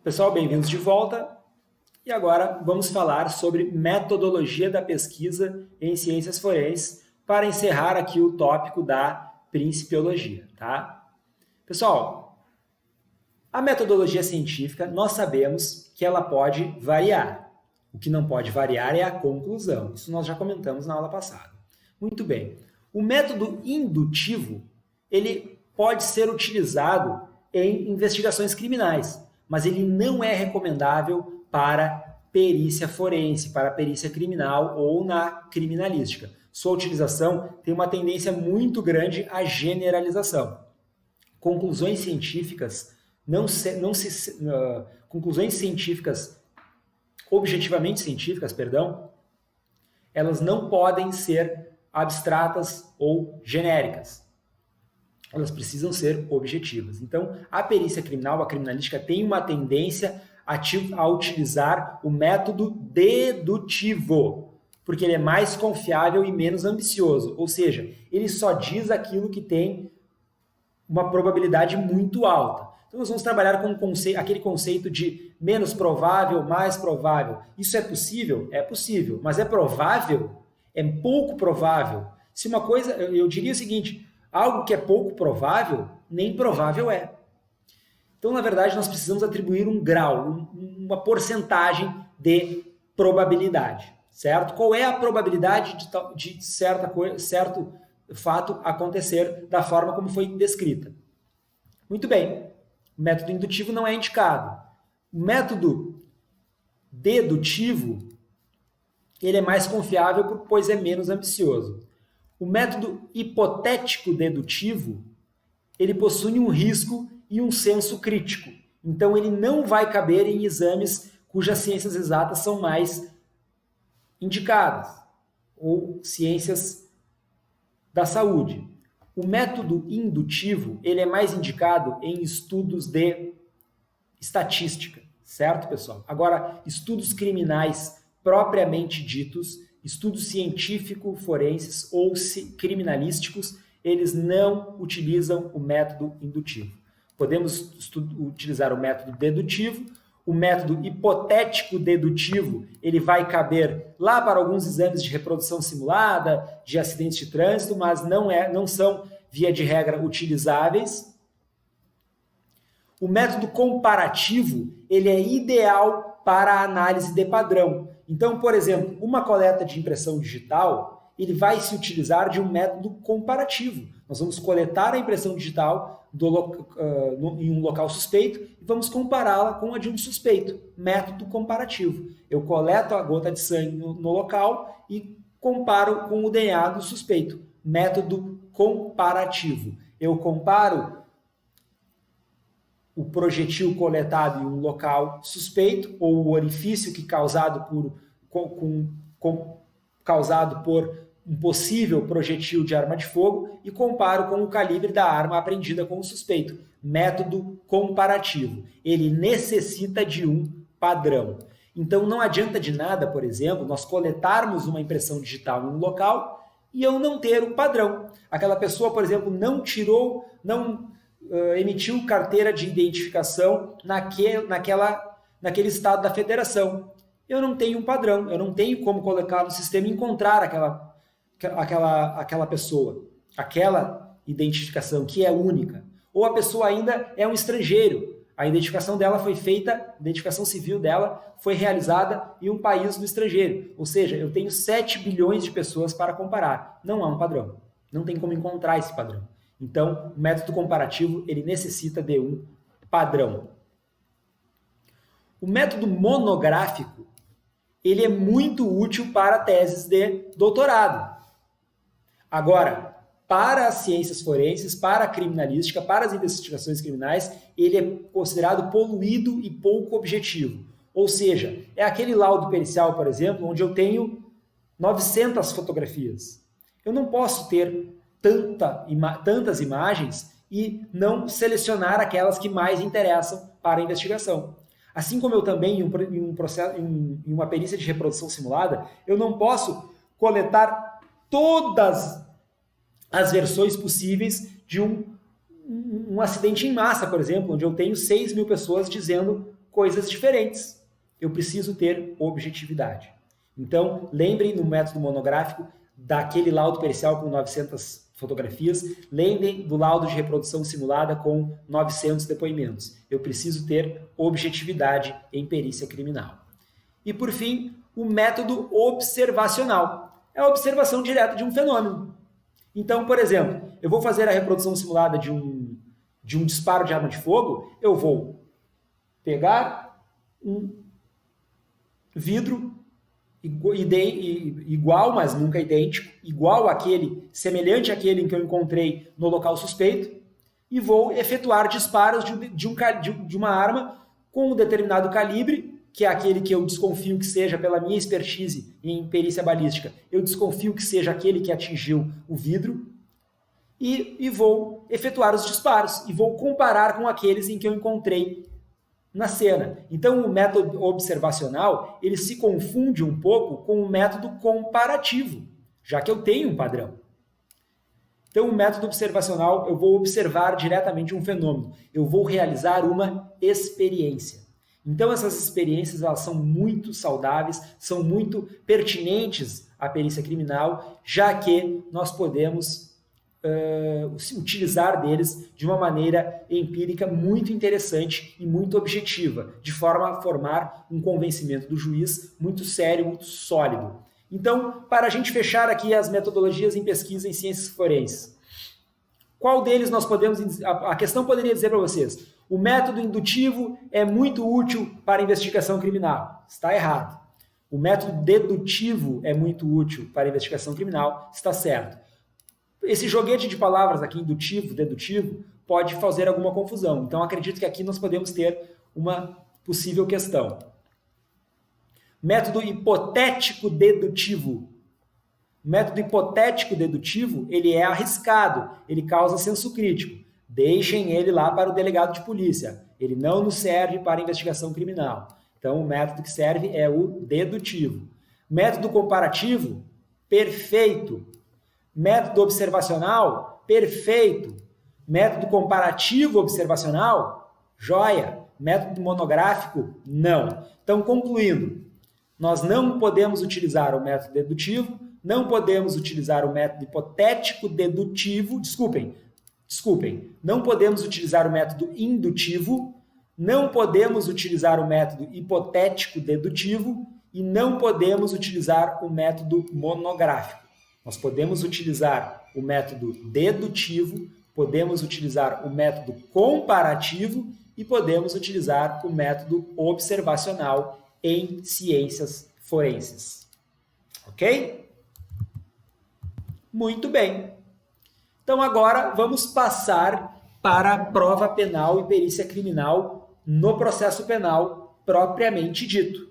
Pessoal, bem-vindos de volta. E agora vamos falar sobre metodologia da pesquisa em ciências forenses para encerrar aqui o tópico da principiologia, tá? Pessoal, a metodologia científica, nós sabemos que ela pode variar. O que não pode variar é a conclusão. Isso nós já comentamos na aula passada. Muito bem. O método indutivo, ele pode ser utilizado em investigações criminais, mas ele não é recomendável para perícia forense, para perícia criminal ou na criminalística. Sua utilização tem uma tendência muito grande à generalização. Conclusões científicas conclusões científicas, objetivamente científicas, elas não podem ser abstratas ou genéricas. Elas precisam ser objetivas. Então, a perícia criminal, a criminalística, tem uma tendência a utilizar o método dedutivo, porque ele é mais confiável e menos ambicioso. Ou seja, ele só diz aquilo que tem uma probabilidade muito alta. Então, nós vamos trabalhar com aquele conceito de menos provável, mais provável. Isso é possível? É possível. Mas é provável? É pouco provável. Se uma coisa, eu diria o seguinte, algo que é pouco provável, nem provável é. Então, na verdade, nós precisamos atribuir um grau, uma porcentagem de probabilidade, certo? Qual é a probabilidade de certo fato acontecer da forma como foi descrita? Muito bem, o método indutivo não é indicado. O método dedutivo, ele é mais confiável, pois é menos ambicioso. O método hipotético dedutivo, ele possui um risco e um senso crítico. Então, ele não vai caber em exames cujas ciências exatas são mais indicadas, ou ciências da saúde. O método indutivo, ele é mais indicado em estudos de estatística, certo, pessoal? Agora, estudos criminais propriamente ditos, estudos científico-forenses ou criminalísticos, eles não utilizam o método indutivo. Podemos utilizar o método dedutivo, o método hipotético dedutivo, ele vai caber lá para alguns exames de reprodução simulada, de acidentes de trânsito, mas não são, via de regra, utilizáveis. O método comparativo, ele é ideal para a análise de padrão. Então, por exemplo, uma coleta de impressão digital, ele vai se utilizar de um método comparativo. Nós vamos coletar a impressão digital em um local suspeito e vamos compará-la com a de um suspeito. Método comparativo. Eu coleto a gota de sangue no local e comparo com o DNA do suspeito. Método comparativo. Eu comparo o projetil coletado em um local suspeito ou o orifício que causado por um possível projetil de arma de fogo e comparo com o calibre da arma apreendida com o suspeito. Método comparativo. Ele necessita de um padrão. Então não adianta de nada, por exemplo, nós coletarmos uma impressão digital em um local e eu não ter um padrão. Aquela pessoa, por exemplo, não emitiu carteira de identificação naquele estado da federação. Eu não tenho um padrão, eu não tenho como colocar no sistema e encontrar aquela pessoa, aquela identificação que é única. Ou a pessoa ainda é um estrangeiro, a identificação civil dela foi realizada em um país do estrangeiro. Ou seja, eu tenho 7 bilhões de pessoas para comparar. Não há um padrão, não tem como encontrar esse padrão. Então, o método comparativo, ele necessita de um padrão. O método monográfico, ele é muito útil para teses de doutorado. Agora, para as ciências forenses, para a criminalística, para as investigações criminais, ele é considerado poluído e pouco objetivo. Ou seja, é aquele laudo pericial, por exemplo, onde eu tenho 900 fotografias. Eu não posso ter tantas imagens e não selecionar aquelas que mais interessam para a investigação. Assim como eu também, em uma perícia de reprodução simulada, eu não posso coletar todas as versões possíveis de um acidente em massa, por exemplo, onde eu tenho 6 mil pessoas dizendo coisas diferentes. Eu preciso ter objetividade. Então, lembrem no método monográfico daquele laudo pericial com 900 fotografias, lembrem do laudo de reprodução simulada com 900 depoimentos. Eu preciso ter objetividade em perícia criminal. E, por fim, o método observacional. É a observação direta de um fenômeno. Então, por exemplo, eu vou fazer a reprodução simulada de um disparo de arma de fogo, eu vou pegar um vidro igual, mas nunca idêntico, igual àquele, semelhante àquele em que eu encontrei no local suspeito, e vou efetuar disparos de uma arma com um determinado calibre, que é aquele que eu desconfio que seja, pela minha expertise em perícia balística, eu desconfio que seja aquele que atingiu o vidro, e vou efetuar os disparos, e vou comparar com aqueles em que eu encontrei na cena. Então, o método observacional, ele se confunde um pouco com o método comparativo, já que eu tenho um padrão. Então, o método observacional, eu vou observar diretamente um fenômeno, eu vou realizar uma experiência. Então, essas experiências, elas são muito saudáveis, são muito pertinentes à perícia criminal, já que nós podemos utilizar deles de uma maneira empírica muito interessante e muito objetiva, de forma a formar um convencimento do juiz muito sério, muito sólido. Então, para a gente fechar aqui as metodologias em pesquisa em ciências forenses, qual deles nós podemos... A questão poderia dizer para vocês, o método indutivo é muito útil para a investigação criminal. Está errado. O método dedutivo é muito útil para a investigação criminal. Está certo. Esse joguete de palavras aqui, indutivo, dedutivo, pode fazer alguma confusão. Então, acredito que aqui nós podemos ter uma possível questão. Método hipotético dedutivo. O método hipotético dedutivo, ele é arriscado, ele causa senso crítico. Deixem ele lá para o delegado de polícia. Ele não nos serve para investigação criminal. Então, o método que serve é o dedutivo. Método comparativo, perfeito. Método observacional, perfeito. Método comparativo observacional, joia. Método monográfico, não. Então, concluindo, nós não podemos utilizar o método dedutivo, não podemos utilizar o método hipotético dedutivo, desculpem, não podemos utilizar o método indutivo, não podemos utilizar o método hipotético dedutivo e não podemos utilizar o método monográfico. Nós podemos utilizar o método dedutivo, podemos utilizar o método comparativo e podemos utilizar o método observacional em ciências forenses. Ok? Muito bem. Então agora vamos passar para a prova penal e perícia criminal no processo penal propriamente dito.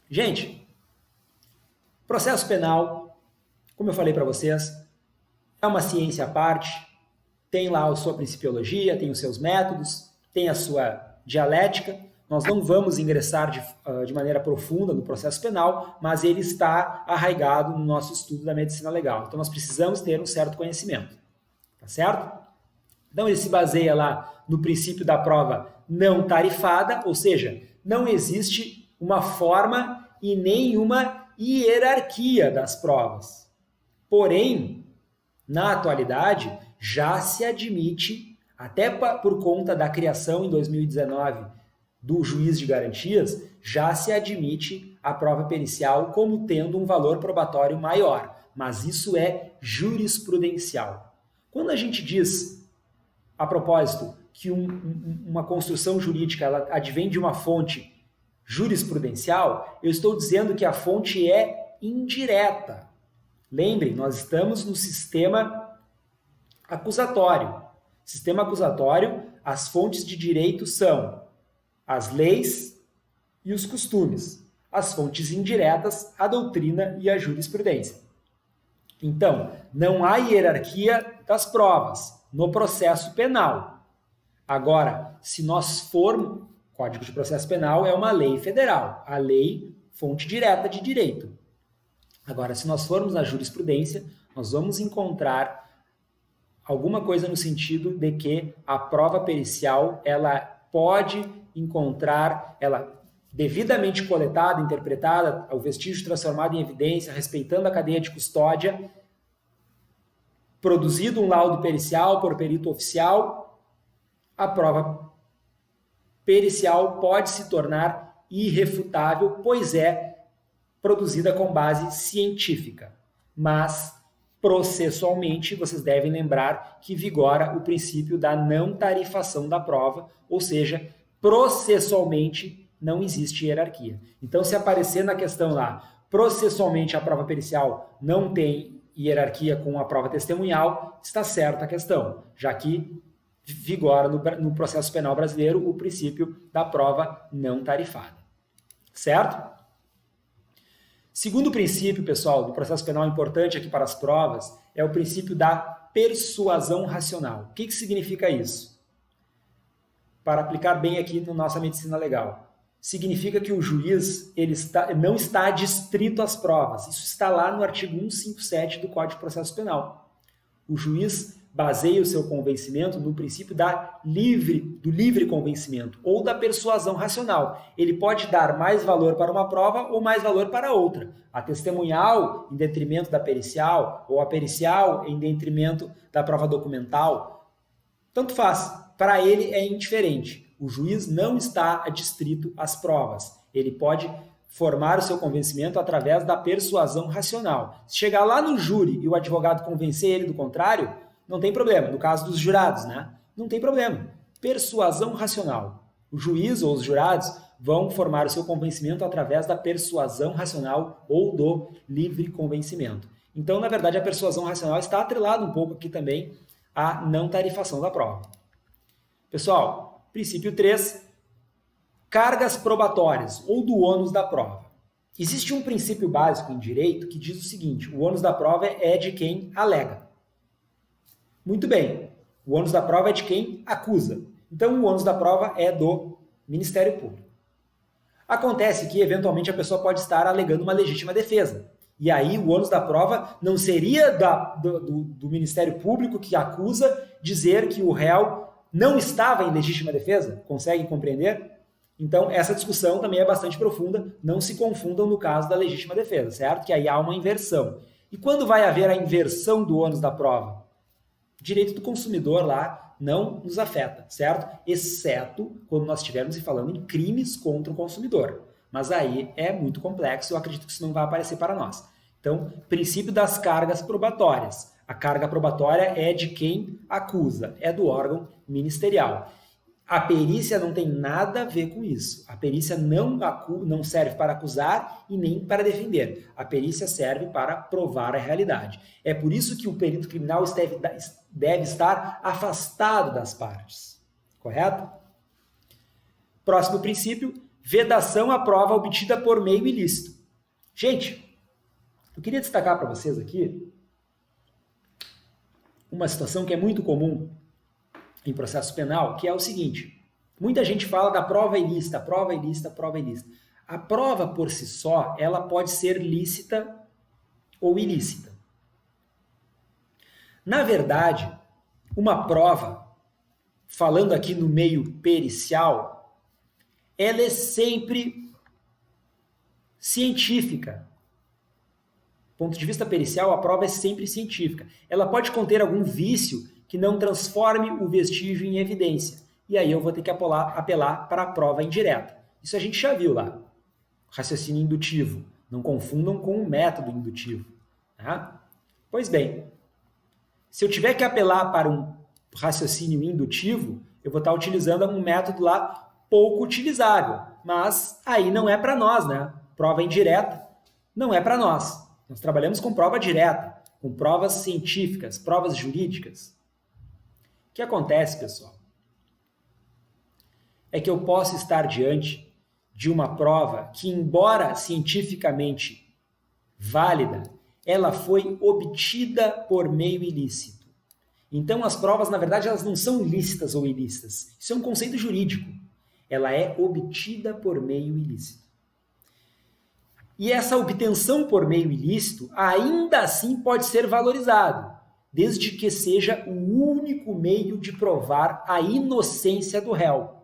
Gente, processo penal, como eu falei para vocês, é uma ciência à parte, tem lá a sua principiologia, tem os seus métodos, tem a sua dialética. Nós não vamos ingressar de maneira profunda no processo penal, mas ele está arraigado no nosso estudo da medicina legal. Então nós precisamos ter um certo conhecimento, tá certo? Então ele se baseia lá no princípio da prova não tarifada, ou seja, não existe uma forma e nenhuma hierarquia das provas. Porém, na atualidade, já se admite, até por conta da criação em 2019 do juiz de garantias, já se admite a prova pericial como tendo um valor probatório maior, mas isso é jurisprudencial. Quando a gente diz, a propósito, que uma construção jurídica ela advém de uma fonte jurisprudencial, eu estou dizendo que a fonte é indireta. Lembrem, nós estamos no sistema acusatório. Sistema acusatório, as fontes de direito são as leis e os costumes. As fontes indiretas, a doutrina e a jurisprudência. Então, não há hierarquia das provas no processo penal. Agora, se nós formos... Código de Processo Penal é uma lei federal, a lei fonte direta de direito. Agora, se nós formos na jurisprudência, nós vamos encontrar alguma coisa no sentido de que a prova pericial, ela pode encontrar, ela devidamente coletada, interpretada, o vestígio transformado em evidência, respeitando a cadeia de custódia, produzido um laudo pericial por perito oficial, a prova pericial pode se tornar irrefutável, pois é produzida com base científica. Mas, processualmente, vocês devem lembrar que vigora o princípio da não tarifação da prova, ou seja, processualmente não existe hierarquia. Então, se aparecer na questão lá, processualmente a prova pericial não tem hierarquia com a prova testemunhal, está certa a questão, já que vigora no processo penal brasileiro o princípio da prova não tarifada. Certo? Segundo princípio, pessoal, do processo penal importante aqui para as provas é o princípio da persuasão racional. O que significa isso? Para aplicar bem aqui na nossa medicina legal. Significa que o juiz não está adstrito às provas. Isso está lá no artigo 157 do Código de Processo Penal. O juiz baseia o seu convencimento no princípio do livre convencimento ou da persuasão racional. Ele pode dar mais valor para uma prova ou mais valor para outra. A testemunhal em detrimento da pericial ou a pericial em detrimento da prova documental. Tanto faz. Para ele é indiferente. O juiz não está adstrito às provas. Ele pode formar o seu convencimento através da persuasão racional. Se chegar lá no júri e o advogado convencer ele do contrário, não tem problema. No caso dos jurados, né? Não tem problema. Persuasão racional. O juiz ou os jurados vão formar o seu convencimento através da persuasão racional ou do livre convencimento. Então, na verdade, a persuasão racional está atrelada um pouco aqui também à não tarifação da prova. Pessoal, princípio 3, cargas probatórias ou do ônus da prova. Existe um princípio básico em direito que diz o seguinte: o ônus da prova é de quem alega. Muito bem, o ônus da prova é de quem acusa. Então, o ônus da prova é do Ministério Público. Acontece que, eventualmente, a pessoa pode estar alegando uma legítima defesa. E aí, o ônus da prova não seria do Ministério Público que acusa dizer que o réu não estava em legítima defesa? Conseguem compreender? Então, essa discussão também é bastante profunda. Não se confundam no caso da legítima defesa, certo? Que aí há uma inversão. E quando vai haver a inversão do ônus da prova? O direito do consumidor lá não nos afeta, certo? Exceto quando nós estivermos falando em crimes contra o consumidor. Mas aí é muito complexo, eu acredito que isso não vai aparecer para nós. Então, princípio das cargas probatórias. A carga probatória é de quem acusa, é do órgão ministerial. A perícia não tem nada a ver com isso. A perícia não serve para acusar e nem para defender. A perícia serve para provar a realidade. É por isso que o perito criminal deve estar afastado das partes. Correto? Próximo princípio, vedação à prova obtida por meio ilícito. Gente, eu queria destacar para vocês aqui uma situação que é muito comum em processo penal, que é o seguinte: muita gente fala da prova ilícita, prova ilícita, prova ilícita. A prova por si só, ela pode ser lícita ou ilícita. Na verdade, uma prova, falando aqui no meio pericial, ela é sempre científica. Do ponto de vista pericial, a prova é sempre científica. Ela pode conter algum vício que não transforme o vestígio em evidência. E aí eu vou ter que apelar para a prova indireta. Isso a gente já viu lá. Raciocínio indutivo. Não confundam com o método indutivo. Tá? Pois bem, se eu tiver que apelar para um raciocínio indutivo, eu vou estar utilizando um método lá pouco utilizável. Mas aí não é para nós, né? Prova indireta não é para nós. Nós trabalhamos com prova direta, com provas científicas, provas jurídicas. O que acontece, pessoal, é que eu posso estar diante de uma prova que, embora cientificamente válida, ela foi obtida por meio ilícito. Então, as provas, na verdade, elas não são lícitas ou ilícitas. Isso é um conceito jurídico. Ela é obtida por meio ilícito. E essa obtenção por meio ilícito, ainda assim, pode ser valorizado. desde que seja o único meio de provar a inocência do réu.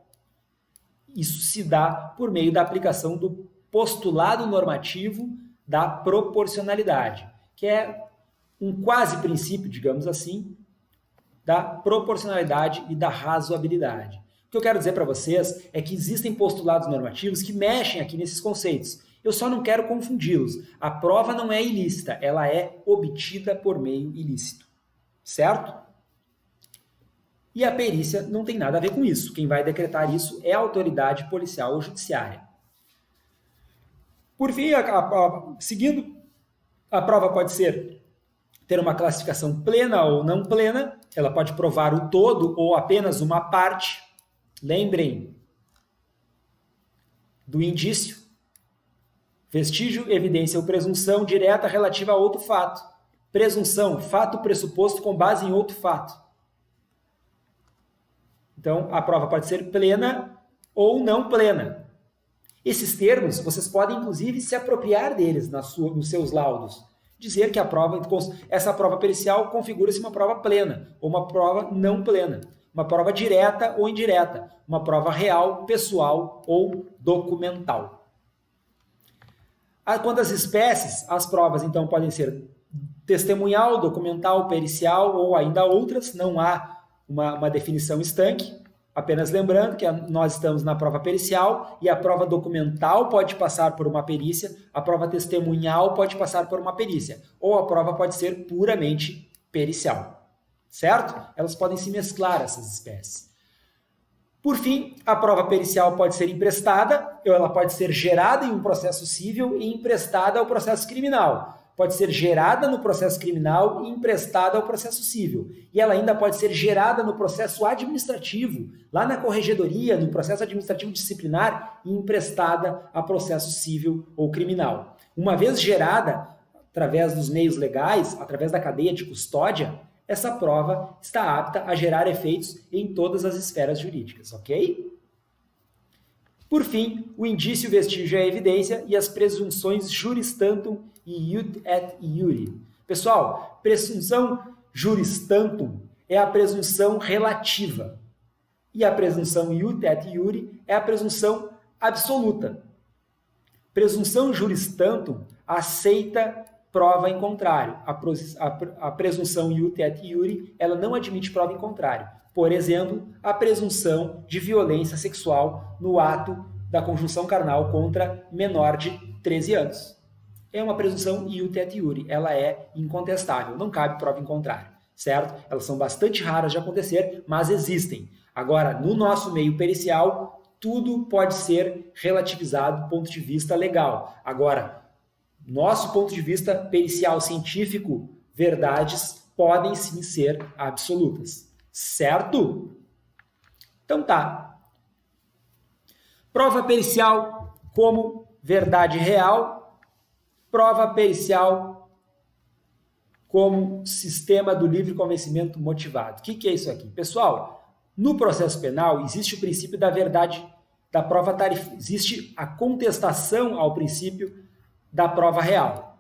Isso se dá por meio da aplicação do postulado normativo da proporcionalidade, que é um quase princípio, digamos assim, da proporcionalidade e da razoabilidade. O que eu quero dizer para vocês é que existem postulados normativos que mexem aqui nesses conceitos. Eu só não quero confundi-los. A prova não é ilícita, ela é obtida por meio ilícito. Certo? E a perícia não tem nada a ver com isso. Quem vai decretar isso é a autoridade policial ou judiciária. Por fim, seguindo, a prova pode ter uma classificação plena ou não plena, ela pode provar o todo ou apenas uma parte. Lembrem do indício, vestígio, evidência ou presunção direta relativa a outro fato. Presunção, fato pressuposto com base em outro fato. Então, a prova pode ser plena ou não plena. Esses termos, vocês podem, inclusive, se apropriar deles nos seus laudos. Dizer que essa prova pericial configura-se uma prova plena ou uma prova não plena. Uma prova direta ou indireta. Uma prova real, pessoal ou documental. Quanto às espécies, as provas, então, podem ser testemunhal, documental, pericial ou ainda outras. Não há uma definição estanque. Apenas lembrando que nós estamos na prova pericial e a prova documental pode passar por uma perícia, a prova testemunhal pode passar por uma perícia, ou a prova pode ser puramente pericial, certo? Elas podem se mesclar, essas espécies. Por fim, a prova pericial pode ser emprestada, ou ela pode ser gerada em um processo civil e emprestada ao processo criminal. Pode ser gerada no processo criminal e emprestada ao processo civil. E ela ainda pode ser gerada no processo administrativo, lá na corregedoria, no processo administrativo disciplinar e emprestada a processo civil ou criminal. Uma vez gerada, através dos meios legais, através da cadeia de custódia, essa prova está apta a gerar efeitos em todas as esferas jurídicas, ok? Por fim, o indício, vestígio e a evidência e as presunções juris tantum e iud et iure. Pessoal, presunção juris tantum é a presunção relativa e a presunção iud et iure é a presunção absoluta. Presunção juris tantum aceita prova em contrário. A presunção iud et iure, ela não admite prova em contrário. Por exemplo, a presunção de violência sexual no ato da conjunção carnal contra menor de 13 anos. É uma presunção iud et iure, ela é incontestável, não cabe prova em contrário, certo? Elas são bastante raras de acontecer, mas existem. Agora, no nosso meio pericial, tudo pode ser relativizado do ponto de vista legal. Agora, nosso ponto de vista pericial científico, verdades podem sim ser absolutas. Certo? Então tá. Prova pericial como verdade real. Prova pericial como sistema do livre convencimento motivado. O que é isso aqui? Pessoal, no processo penal existe o princípio da verdade da prova tarifária. Existe a contestação ao princípio da prova real.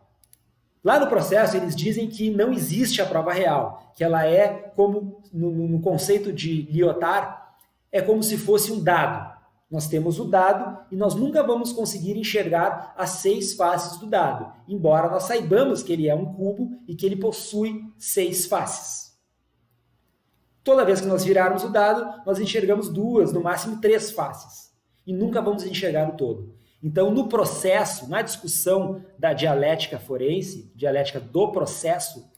Lá no processo, eles dizem que não existe a prova real, que ela é como, no conceito de Lyotard, é como se fosse um dado. Nós temos o dado e nós nunca vamos conseguir enxergar as 6 faces do dado, embora nós saibamos que ele é um cubo e que ele possui 6 faces. Toda vez que nós virarmos o dado, nós enxergamos 2, no máximo 3 faces, e nunca vamos enxergar o todo. Então, no processo, na discussão da dialética forense, dialética do processo,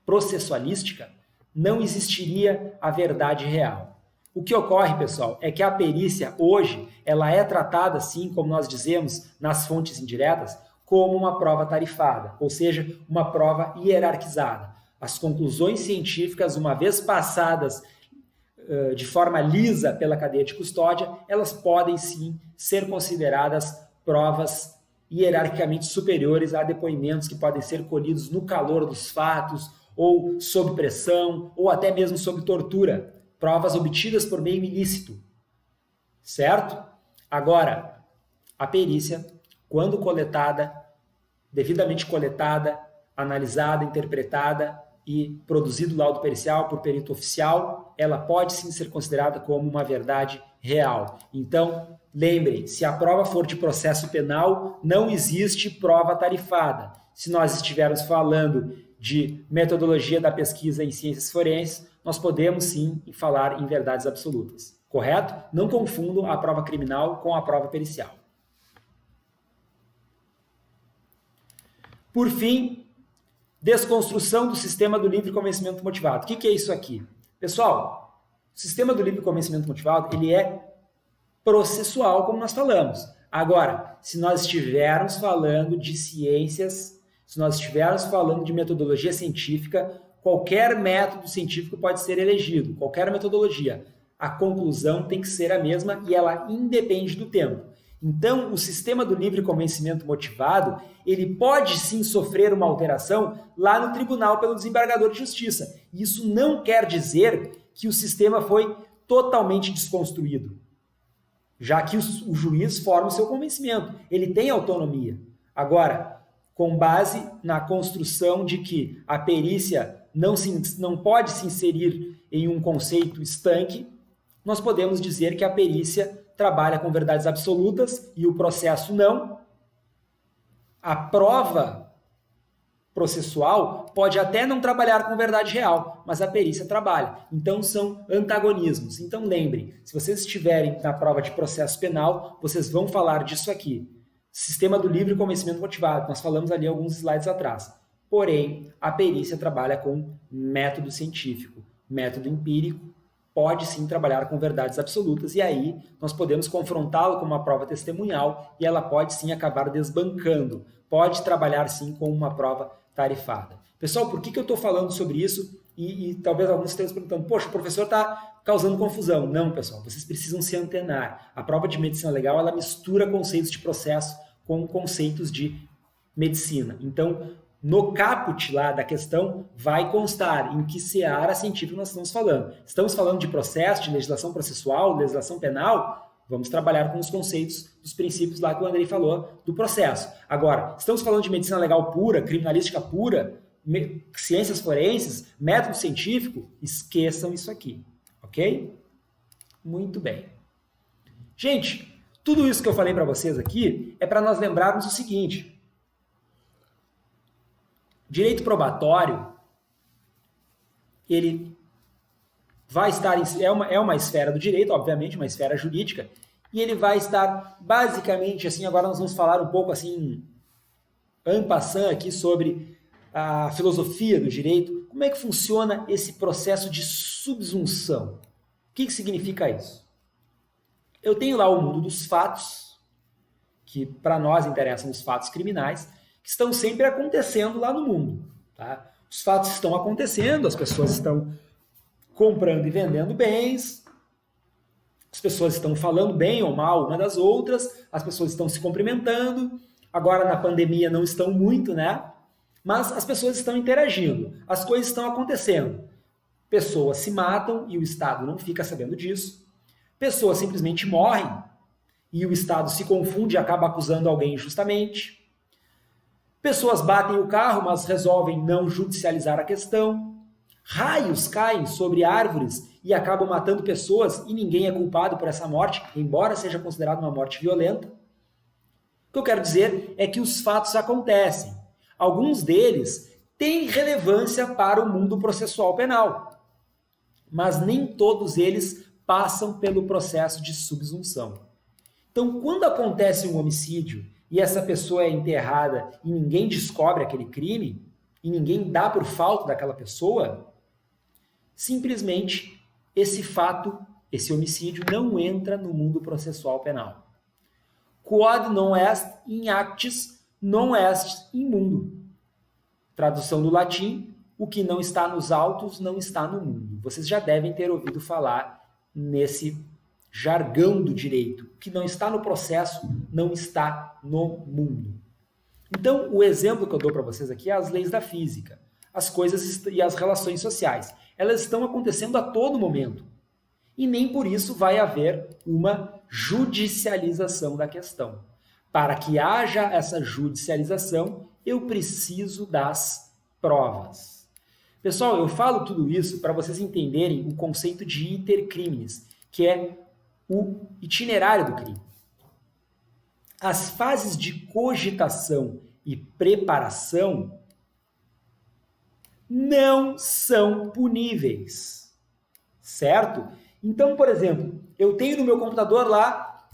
processualística, não existiria a verdade real. O que ocorre, pessoal, é que a perícia hoje, ela é tratada, assim como nós dizemos nas fontes indiretas, como uma prova tarifada, ou seja, uma prova hierarquizada. As conclusões científicas, uma vez passadas de forma lisa pela cadeia de custódia, elas podem sim ser consideradas provas hierarquicamente superiores a depoimentos que podem ser colhidos no calor dos fatos, ou sob pressão, ou até mesmo sob tortura. Provas obtidas por meio ilícito. Certo? Agora, a perícia, quando coletada, devidamente coletada, analisada, interpretada, e produzido laudo pericial por perito oficial, ela pode sim ser considerada como uma verdade real. Então, lembrem, se a prova for de processo penal, não existe prova tarifada. Se nós estivermos falando de metodologia da pesquisa em ciências forenses, nós podemos sim falar em verdades absolutas. Correto? Não confundam a prova criminal com a prova pericial. Por fim, desconstrução do sistema do livre convencimento motivado. O que é isso aqui? Pessoal, o sistema do livre convencimento motivado, ele é processual, como nós falamos. Agora, se nós estivermos falando de ciências, se nós estivermos falando de metodologia científica, qualquer método científico pode ser elegido, qualquer metodologia. A conclusão tem que ser a mesma e ela independe do tempo. Então, o sistema do livre convencimento motivado, ele pode sim sofrer uma alteração lá no tribunal pelo desembargador de justiça. Isso não quer dizer que o sistema foi totalmente desconstruído, já que o juiz forma o seu convencimento, ele tem autonomia. Agora, com base na construção de que a perícia não pode se inserir em um conceito estanque, nós podemos dizer que a perícia trabalha com verdades absolutas e o processo não. A prova processual pode até não trabalhar com verdade real, mas a perícia trabalha. Então são antagonismos. Então lembrem, se vocês estiverem na prova de processo penal, vocês vão falar disso aqui. Sistema do livre convencimento motivado, nós falamos ali alguns slides atrás. Porém, a perícia trabalha com método científico, método empírico, pode sim trabalhar com verdades absolutas e aí nós podemos confrontá-lo com uma prova testemunhal e ela pode sim acabar desbancando, pode trabalhar sim com uma prova tarifada. Pessoal, por que eu estou falando sobre isso? E talvez alguns estejam se perguntando, poxa, o professor está causando confusão. Não, pessoal, vocês precisam se antenar. A prova de medicina legal, ela mistura conceitos de processo com conceitos de medicina. Então, no caput lá da questão, vai constar em que seara científica nós estamos falando. Estamos falando de processo, de legislação processual, legislação penal, vamos trabalhar com os conceitos dos princípios lá que o Andrei falou do processo. Agora, estamos falando de medicina legal pura, criminalística pura, ciências forenses, método científico, esqueçam isso aqui, ok? Muito bem. Gente, tudo isso que eu falei para vocês aqui é para nós lembrarmos o seguinte: direito probatório, ele vai estar é uma esfera do direito, obviamente, uma esfera jurídica, e ele vai estar basicamente assim. Agora nós vamos falar um pouco assim, en passant aqui sobre a filosofia do direito, como é que funciona esse processo de subsunção. O que significa isso? Eu tenho lá o mundo dos fatos, que para nós interessam os fatos criminais, que estão sempre acontecendo lá no mundo. Tá? Os fatos estão acontecendo, as pessoas estão comprando e vendendo bens, as pessoas estão falando bem ou mal uma das outras, as pessoas estão se cumprimentando, agora na pandemia não estão muito, né? Mas as pessoas estão interagindo, as coisas estão acontecendo. Pessoas se matam e o Estado não fica sabendo disso. Pessoas simplesmente morrem e o Estado se confunde e acaba acusando alguém injustamente. Pessoas batem o carro, mas resolvem não judicializar a questão. Raios caem sobre árvores e acabam matando pessoas e ninguém é culpado por essa morte, embora seja considerada uma morte violenta. O que eu quero dizer é que os fatos acontecem. Alguns deles têm relevância para o mundo processual penal, mas nem todos eles passam pelo processo de subsunção. Então, quando acontece um homicídio e essa pessoa é enterrada e ninguém descobre aquele crime, e ninguém dá por falta daquela pessoa, simplesmente esse fato, esse homicídio, não entra no mundo processual penal. Quod non est in actis, non est in mundo. Tradução do latim, o que não está nos autos não está no mundo. Vocês já devem ter ouvido falar nesse jargão do direito. O que não está no processo não está no mundo. Então, o exemplo que eu dou para vocês aqui é as leis da física. As coisas e as relações sociais. Elas estão acontecendo a todo momento. E nem por isso vai haver uma judicialização da questão. Para que haja essa judicialização, eu preciso das provas. Pessoal, eu falo tudo isso para vocês entenderem o conceito de iter criminis, que é o itinerário do crime. As fases de cogitação e preparação não são puníveis, certo? Então, por exemplo, eu tenho no meu computador lá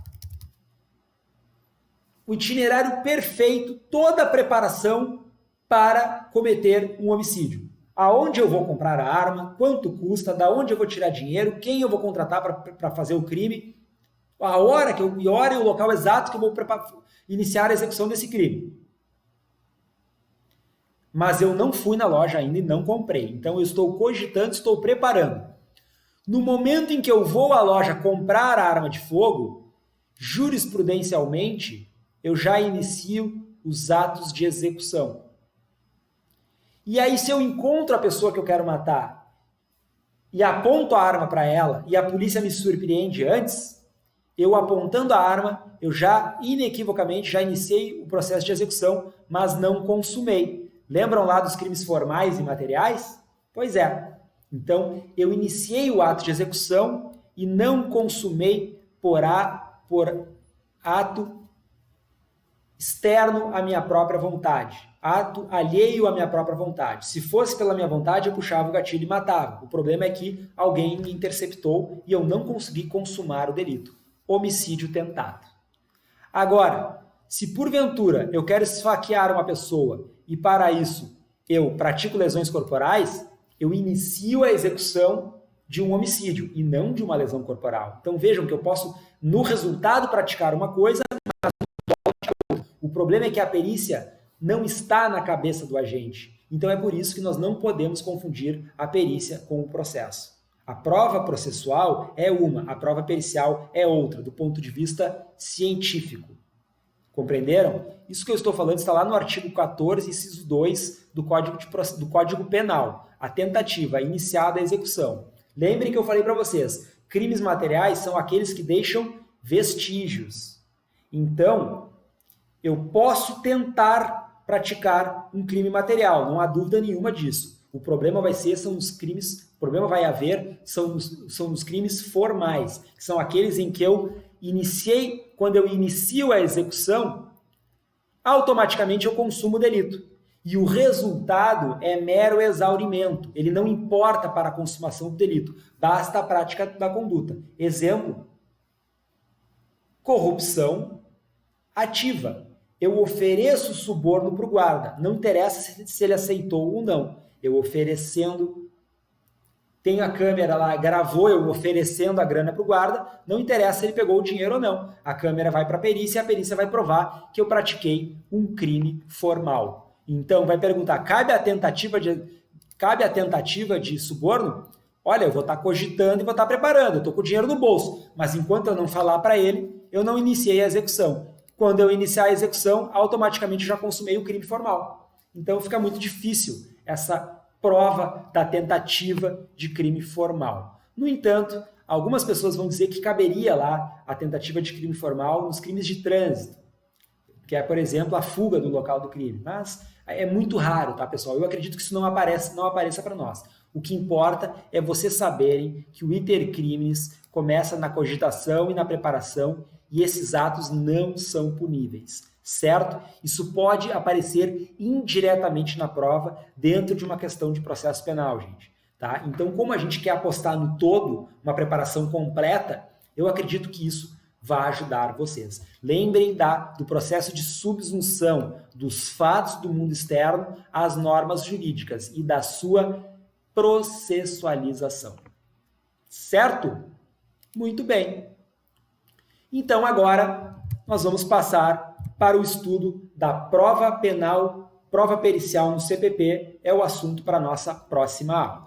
o itinerário perfeito, toda a preparação para cometer um homicídio. Aonde eu vou comprar a arma, quanto custa, da onde eu vou tirar dinheiro, quem eu vou contratar para fazer o crime, a hora e o local exato que eu vou iniciar a execução desse crime. Mas eu não fui na loja ainda e não comprei. Então eu estou cogitando, estou preparando. No momento em que eu vou à loja comprar a arma de fogo, jurisprudencialmente, eu já inicio os atos de execução. E aí, se eu encontro a pessoa que eu quero matar e aponto a arma para ela e a polícia me surpreende antes, eu apontando a arma, eu já inequivocamente já iniciei o processo de execução, mas não consumei. Lembram lá dos crimes formais e materiais? Pois é. Então, eu iniciei o ato de execução e não consumei por ato externo à minha própria vontade, ato alheio à minha própria vontade. Se fosse pela minha vontade, eu puxava o gatilho e matava. O problema é que alguém me interceptou e eu não consegui consumar o delito. Homicídio tentado. Agora, se porventura eu quero esfaquear uma pessoa e para isso eu pratico lesões corporais, eu inicio a execução de um homicídio e não de uma lesão corporal. Então vejam que eu posso, no resultado, praticar uma coisa, mas o problema é que a perícia não está na cabeça do agente. Então é por isso que nós não podemos confundir a perícia com o processo. A prova processual é uma, a prova pericial é outra, do ponto de vista científico. Compreenderam? Isso que eu estou falando está lá no artigo 14, inciso 2 do Código Penal. A tentativa iniciada a execução. Lembrem que eu falei para vocês, crimes materiais são aqueles que deixam vestígios. Então, eu posso tentar praticar um crime material, não há dúvida nenhuma disso. O problema vai haver são os crimes formais, que são aqueles em que quando eu inicio a execução, automaticamente eu consumo o delito. E o resultado é mero exaurimento. Ele não importa para a consumação do delito. Basta a prática da conduta. Exemplo, corrupção ativa. Eu ofereço suborno para o guarda. Não interessa se ele aceitou ou não. Eu oferecendo, tenho a câmera lá, gravou eu oferecendo a grana para o guarda, não interessa se ele pegou o dinheiro ou não. A câmera vai para a perícia e a perícia vai provar que eu pratiquei um crime formal. Então, vai perguntar, cabe a tentativa de suborno? Olha, eu vou estar cogitando e vou estar preparando, eu estou com o dinheiro no bolso, mas enquanto eu não falar para ele, eu não iniciei a execução. Quando eu iniciar a execução, automaticamente já consumei o crime formal. Então, fica muito difícil essa prova da tentativa de crime formal. No entanto, algumas pessoas vão dizer que caberia lá a tentativa de crime formal nos crimes de trânsito, que é, por exemplo, a fuga do local do crime. Mas é muito raro, tá, pessoal? Eu acredito que isso não apareça para nós. O que importa é vocês saberem que o iter criminis começa na cogitação e na preparação e esses atos não são puníveis, certo? Isso pode aparecer indiretamente na prova dentro de uma questão de processo penal, gente. Tá? Então, como a gente quer apostar no todo, uma preparação completa, eu acredito que isso vai ajudar vocês. Lembrem do processo de subsunção dos fatos do mundo externo às normas jurídicas e da sua processualização. Certo? Muito bem. Então, agora, nós vamos passar para o estudo da prova penal, prova pericial no CPP, é o assunto para a nossa próxima aula.